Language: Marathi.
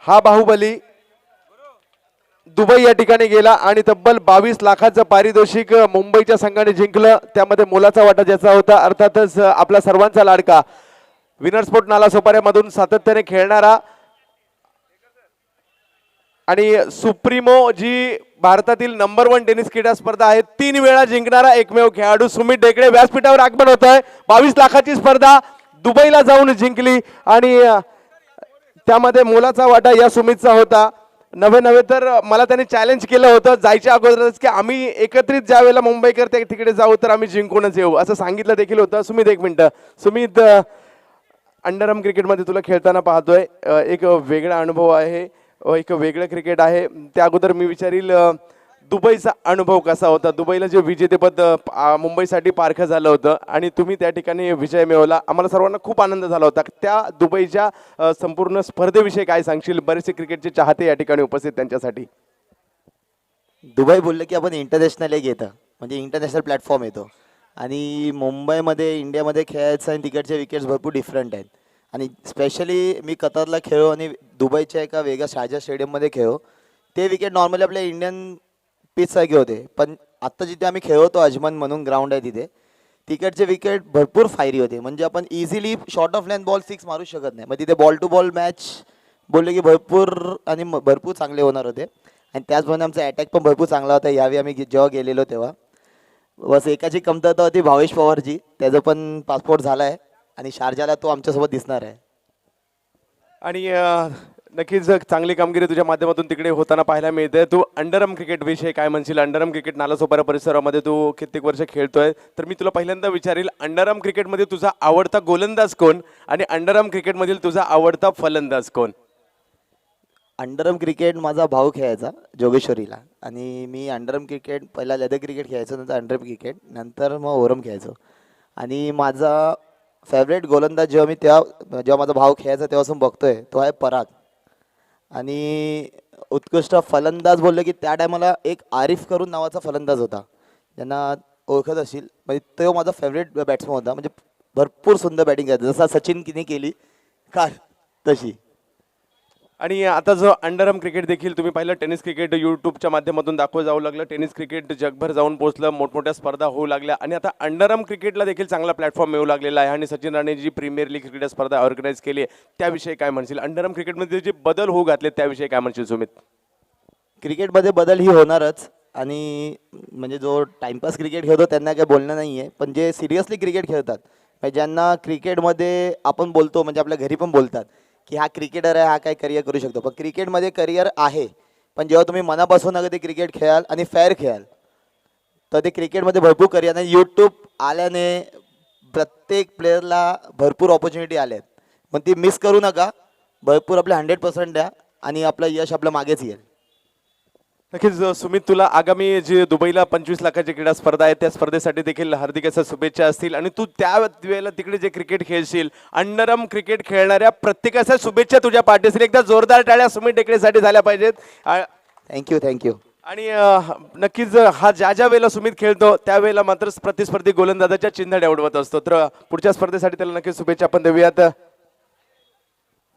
हा बाहुबली दुबई या ठिकाणी गेला आणि तब्बल 22 लाखाचं पारितोषिक मुंबईच्या संघाने जिंकलं। त्यामध्ये मोलाचा वाटा ज्याचा होता अर्थातच आपला सर्वांचा लाडका विनर स्पोर्ट नालासोपाऱ्यामधून सातत्याने खेळणारा आणि सुप्रीमो जी भारतातील नंबर 1 टेनिस क्रीडा स्पर्धा आहे 3 वेळा जिंकणारा एकमेव खेळाडू सुमित ढेकळे व्यासपीठावर आगमन होत आहे। 22 लाखाची स्पर्धा दुबईला जाऊन जिंकली आणि त्यामध्ये मोलाचा वाटा या सुमितचा होता। नवे तर मला त्यांनी चॅलेंज केलं होतं जायच्या अगोदरच की आम्ही एकत्रित ज्या वेळेला मुंबईकर तिकडे जाऊ तर आम्ही जिंकूनच येऊ असं सांगितलं देखील होतं। सुमित एक मिनिट, सुमित अंडरआर्म क्रिकेटमध्ये तुला खेळताना पाहतोय, एक वेगळा अनुभव आहे, एक वेगळं क्रिकेट आहे। त्या अगोदर मी विचारील दुबईचा अनुभव कसा होता? दुबईला जे विजेतेपद मुंबईसाठी पारखं झालं होतं आणि तुम्ही त्या ठिकाणी विजय मिळवला, आम्हाला सर्वांना खूप आनंद झाला होता। त्या दुबईच्या संपूर्ण स्पर्धेविषयी काय सांगशील? बरेचसे क्रिकेटचे चाहते या ठिकाणी उपस्थित त्यांच्यासाठी। दुबई बोललं की आपण इंटरनॅशनल एक येतं, म्हणजे इंटरनॅशनल प्लॅटफॉर्म येतो आणि मुंबईमध्ये इंडियामध्ये खेळायचं आणि तिकडचे विकेट्स भरपूर डिफरंट आहेत आणि स्पेशली मी कतारला खेळो आणि दुबईच्या एका वेगळ्या शारजा स्टेडियममध्ये खेळो। ते विकेट नॉर्मली आपल्या इंडियन पिचसारखे होते, पण आत्ता जिथे आम्ही खेळतो अजमन म्हणून ग्राउंड आहे तिथे तिकडचे विकेट भरपूर फायरी होते, म्हणजे आपण easily short of length ball 6 मारू शकत नाही। मग तिथे बॉल टू बॉल मॅच बोलले की भरपूर चांगले होणार होते आणि त्याचप्रमाणे आमचा अटॅक पण भरपूर चांगला होता। यावेळी आम्ही जेव्हा गेलेलो तेव्हा बस एकाची कमतरता होती भावेश पवारची, त्याचं पण पासपोर्ट झाला आहे आणि शारजाला तो आमच्यासोबत दिसणार आहे। आणि नक्कीच चांगली कामगिरी तुझ्या माध्यमातून तिकडे होताना पाहायला मिळते। तू अंडरआर्म क्रिकेट विषयी काय म्हणशील? अंडरआर्म क्रिकेट नालासोपारा परिसरामध्ये तू कित्येक वर्ष खेळतोय, तर मी तुला पहिल्यांदा विचारील अंडरआर्म क्रिकेटमध्ये तुझा आवडता गोलंदाज कोण आणि अंडरआर्म क्रिकेटमधील तुझा आवडता फलंदाज कोण? अंडरआर्म क्रिकेट माझा भाऊ खेळायचा जोगेश्वरीला आणि मी अंडरआर्म क्रिकेट पहिला लेदर क्रिकेट खेळायचो, नंतर अंडरआर्म क्रिकेट, नंतर मग ओव्हरआर्म खेळायचो आणि माझा फेवरेट गोलंदाज जेव्हा माझा भाऊ खेळायचा तेव्हापासून बघतोय तो आहे पराग। आणि उत्कृष्ट फलंदाज बोलले की त्या टायमाला एक आरिफ करून नावाचा फलंदाज होता, ज्यांना ओळखत असतील, म्हणजे तो माझा फेवरेट बॅट्समन होता, म्हणजे भरपूर सुंदर बॅटिंग करायचा जसा सचिन किने केली का तशी। आणि आता जो अंडरआर्म क्रिकेट देखील तुम्ही पाहिलं, टेनिस क्रिकेट यूट्यूबच्या माध्यमातून दाखवलं जाऊ लागलं, टेनिस क्रिकेट जगभर जाऊन पोहोचलं, मोठमोठ्या स्पर्धा होऊ लागल्या आणि आता अंडरआर्म क्रिकेटला देखील चांगला प्लॅटफॉर्म मिळू लागलेला आहे आणि सचिन राणे जी प्रीमियर लीग क्रिकेट स्पर्धा ऑर्गनाईज केली आहे त्याविषयी काय म्हणशील? अंडरआर्म क्रिकेटमध्ये जे बदल होऊ घातले त्याविषयी काय म्हणशील सुमित? क्रिकेटमध्ये बदल ही होणारच आणि म्हणजे जो टाइमपास क्रिकेट खेळतो त्यांना काही बोलणं नाही आहे, पण जे सिरियसली क्रिकेट खेळतात म्हणजे ज्यांना क्रिकेटमध्ये आपण बोलतो म्हणजे आपल्या घरी पण बोलतात की हा क्रिकेटर आहे, हा काय करिअर करू शकतो, पण क्रिकेटमध्ये करिअर आहे, पण जेव्हा तुम्ही मनापासून अगदी क्रिकेट खेळाल आणि फेअर खेळाल तर ते क्रिकेटमध्ये भरपूर करिअर आणि यूट्यूब आल्याने प्रत्येक प्लेयरला भरपूर ऑपॉर्च्युनिटी आल्या आहेत, पण ती मिस करू नका, भरपूर आपले 100% द्या आणि आपलं यश आपल्या मागेच येईल। नक्कीच सुमित, तुला आगामी जे दुबईला 25 लाखाची क्रीडा स्पर्धा आहे त्या स्पर्धेसाठी देखील हार्दिक अशा शुभेच्छा असतील आणि तू त्या वेळेला तिकडे जे क्रिकेट खेळशील अंडरआर्म क्रिकेट खेळणाऱ्या प्रत्येकाच्या शुभेच्छा तुझ्या पाठी असतील। एकदा जोरदार टाळ्या सुमित ढेकळेसाठी झाल्या पाहिजेत। थँक्यू। आणि नक्कीच हा ज्या वेळेला सुमित खेळतो त्यावेळेला मात्र प्रतिस्पर्धी गोलंदाजाच्या चिन्ह उडवत असतो, तर पुढच्या स्पर्धेसाठी त्याला नक्कीच शुभेच्छा आपण देऊयात।